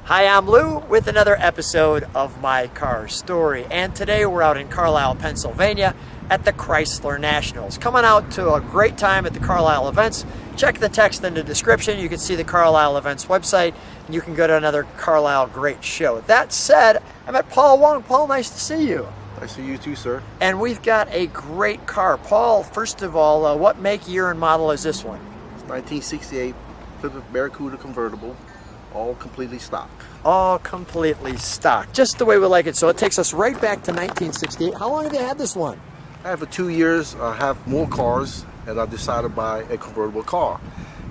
Hi, I'm Lou with another episode of My Car Story, and today we're out in Carlisle, Pennsylvania at the Chrysler Nationals. Coming out to a great time at the Carlisle events. Check the text in the description. You can see the Carlisle events website, and you can go to another Carlisle great show. That said, I'm at Paul Wong. Paul, nice to see you. Nice to see you too, sir. And we've got a great car. Paul, first of all, what make, year, and model is this one? It's 1968 Plymouth Barracuda Convertible, all completely stock. All completely stock, just the way we like it. So it takes us right back to 1968. How long have you had this one? I have for 2 years. I have more cars, and I decided to buy a convertible car.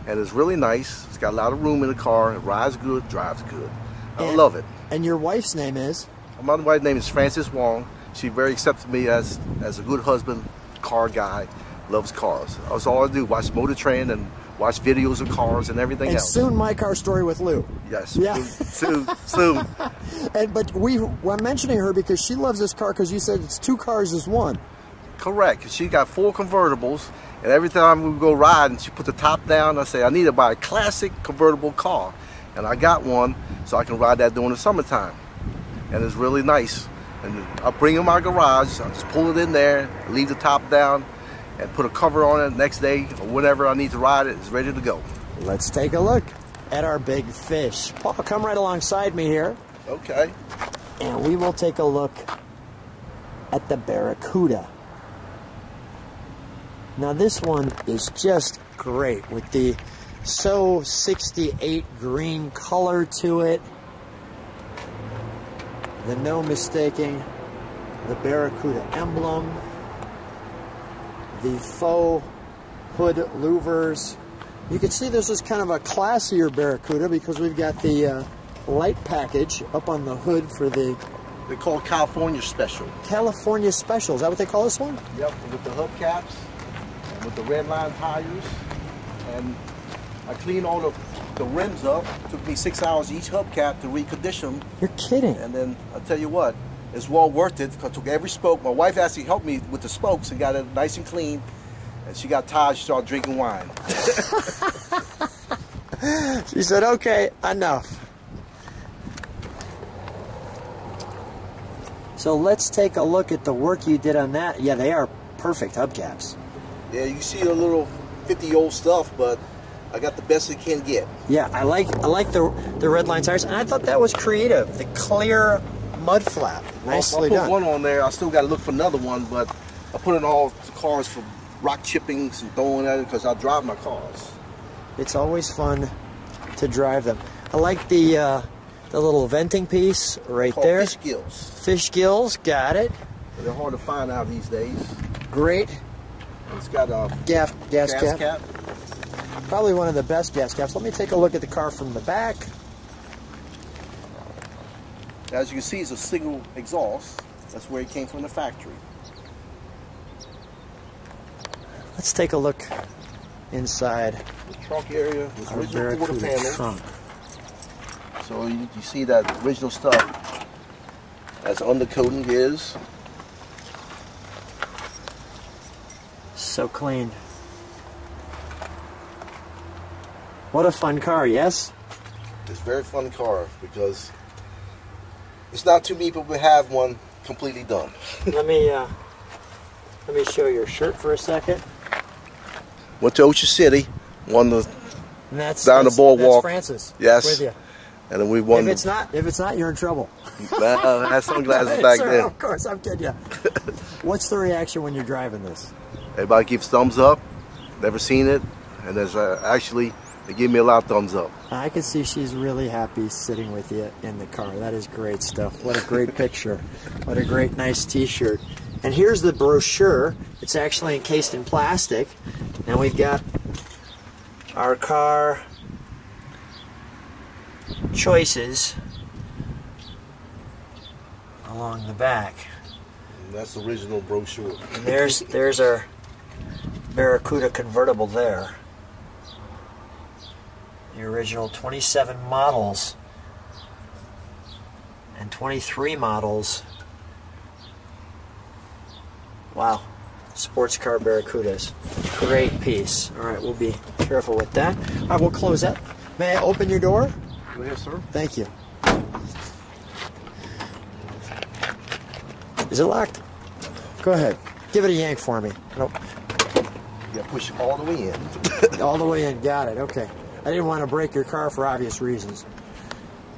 And it's really nice. It's got a lot of room in the car. It rides good, drives good. I love it. And your wife's name is? My wife's name is Frances Wong. She very accepted me as a good husband, car guy, loves cars. That's all I do, watch Motor Trend and watch videos of cars and everything else. And soon My Car Story with Lou. Yes, yeah. soon. But we're mentioning her because she loves this car because you said it's 2 cars as one. Correct. She got 4 convertibles, and every time we go riding, she put the top down. I say, I need to buy a classic convertible car. And I got one, so I can ride that during the summertime. And it's really nice. And I bring it in my garage, I just pull it in there, leave the top down, and put a cover on it. Next day, or whenever I need to ride it, it's ready to go. Let's take a look at our big fish. Paul, come right alongside me here. Okay. And we will take a look at the Barracuda. Now this one is just great with the So 68 green color to it. The no mistaking the Barracuda emblem. The faux hood louvers. You can see this is kind of a classier Barracuda because we've got the light package up on the hood for the... They're called California Special. California Special, is that what they call this one? Yep, with the hubcaps, and with the red line tires. And I cleaned all the rims up. It took me 6 hours each hubcap to recondition them. You're kidding. And then I'll tell you what, it's well worth it because I took every spoke. My wife actually helped me with the spokes and got it nice and clean. And she got tired, she started drinking wine. She said, okay, enough. So let's take a look at the work you did on that. Yeah, they are perfect hubcaps. Yeah, you see a little 50-year-old stuff, but I got the best it can get. Yeah, I like the red line tires, and I thought that was creative. The clear mud flap, nicely done. I put one on there. I still got to look for another one, but I put in all the cars for rock chippings and throwing at it because I drive my cars. It's always fun to drive them. I like the little venting piece right there. Fish gills. Fish gills, got it. They're hard to find out these days. Great. It's got a gas cap. Probably one of the best gas caps. Let me take a look at the car from the back. As you can see, it's a single exhaust. That's where it came from the factory. Let's take a look inside. The trunk area was original quarter panel. Trunk. So you see that original stuff as undercoating is. So clean. What a fun car, yes? It's a very fun car because it's not too many people who have one completely done. Let me show your shirt for a second. Went to Ocean City, won the down the boardwalk. That's Francis. Yes. With you. And then we won. If it's not, you're in trouble. I had sunglasses back Sir, then. Of course, I'm kidding you. What's the reaction when you're driving this? Everybody gives thumbs up. Never seen it, and there's actually they give me a lot of thumbs up. I can see she's really happy sitting with you in the car. That is great stuff. What a great picture. What a great, nice T-shirt. And here's the brochure. It's actually encased in plastic. And we've got our car choices along the back. And that's the original brochure. And there's our Barracuda convertible there. The original 27 models and 23 models. Wow. Sports car Barracudas. Great piece. All right, we'll be careful with that. All right, we'll close that. May I open your door? Go ahead, sir. Thank you. Is it locked? Go ahead. Give it a yank for me. Nope. You gotta push it all the way in. All the way in. Got it. Okay. I didn't want to break your car for obvious reasons.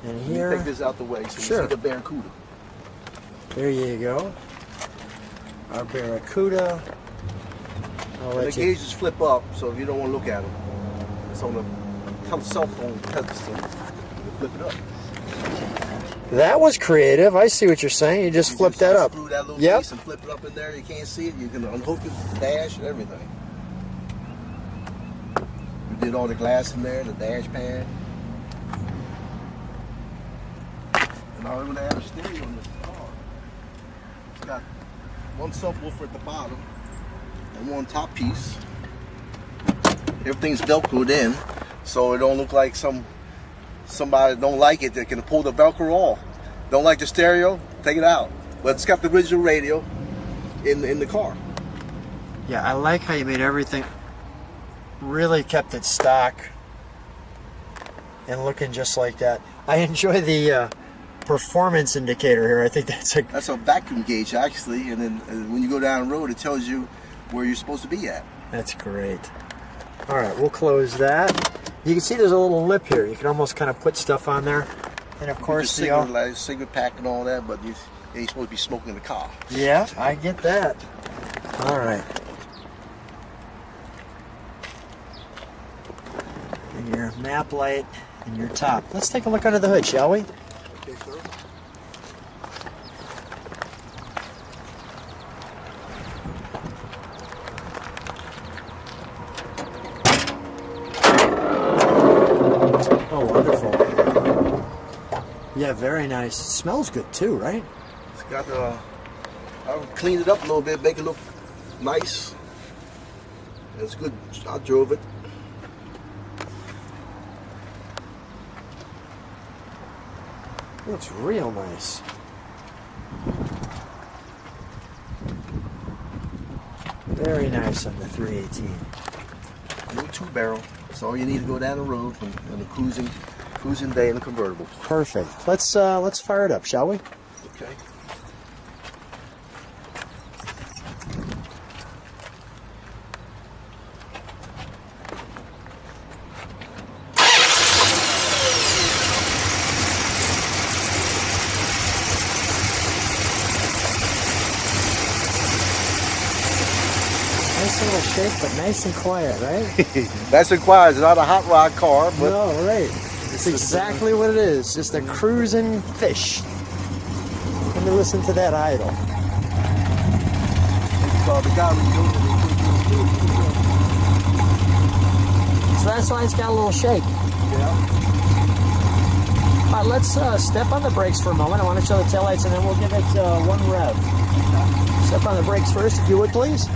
And here... Let me take this out the way so sure. you see the Barracuda. There you go. Our Barracuda. The gauges flip up, so if you don't want to look at them, it's on the cell phone pedestal. You flip it up. That was creative. I see what you're saying. You just flip that up. Screw that little piece and flip it up in there. You can't see it. You can unhook it, the dash, and everything. You did all the glass in there, the dash pan. And now we're going to add a stereo in this car. It's got one subwoofer at the bottom and one top piece. Everything's Velcroed in, so it don't look like somebody don't like it that can pull the Velcro off. Don't like the stereo? Take it out. But it's got the original radio in the car. Yeah, I like how you made everything, really kept it stock and looking just like that. I enjoy the performance indicator here. I think that's a vacuum gauge actually, and then when you go down the road it tells you where you're supposed to be at. That's great. All right, we'll close that. You can see there's a little lip here. You can almost kind of put stuff on there. And of course the cigarette pack and all that, but you ain't supposed to be smoking in the car. Yeah, I get that. All right. And your map light and your top. Let's take a look under the hood, shall we? Okay, sir. Oh, wonderful. Yeah, very nice. It smells good too, right? It's got I cleaned it up a little bit, make it look nice. It's good. I drove it. Looks real nice. Very nice on the 318. New 2-barrel. That's all you need to go down the road on the cruising day in the convertible. Perfect. Let's fire it up, shall we? Okay. Nice little shake, but nice and quiet, right? Nice and quiet. It's not a hot rod car, but no, right. It's exactly what it is. Just a cruising fish. Let me listen to that idle. So that's why it's got a little shake. Yeah. All right, let's step on the brakes for a moment. I want to show the taillights and then we'll give it one rev. Step on the brakes first, if you would, please.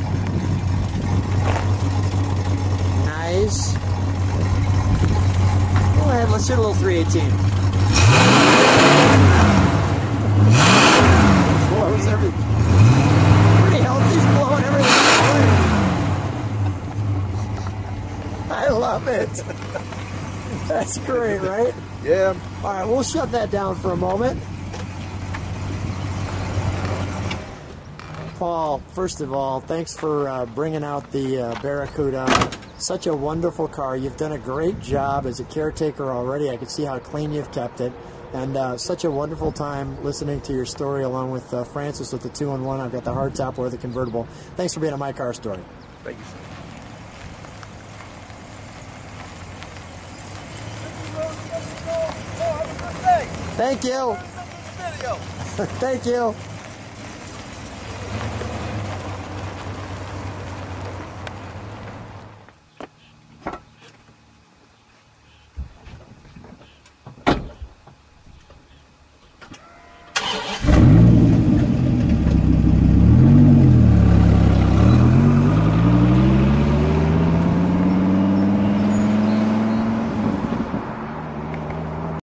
Nice. Go ahead, let's do a little 318. Blows everything. Pretty healthy, blowing everything away. I love it. That's great, right? Yeah. All right, we'll shut that down for a moment. Paul, first of all, thanks for bringing out the Barracuda. Such a wonderful car. You've done a great job as a caretaker already. I can see how clean you've kept it. And such a wonderful time listening to your story along with Francis with the 2-in-1. I've got the hardtop or the convertible. Thanks for being on My Car Story. Thank you, sir. Thank you. Thank you.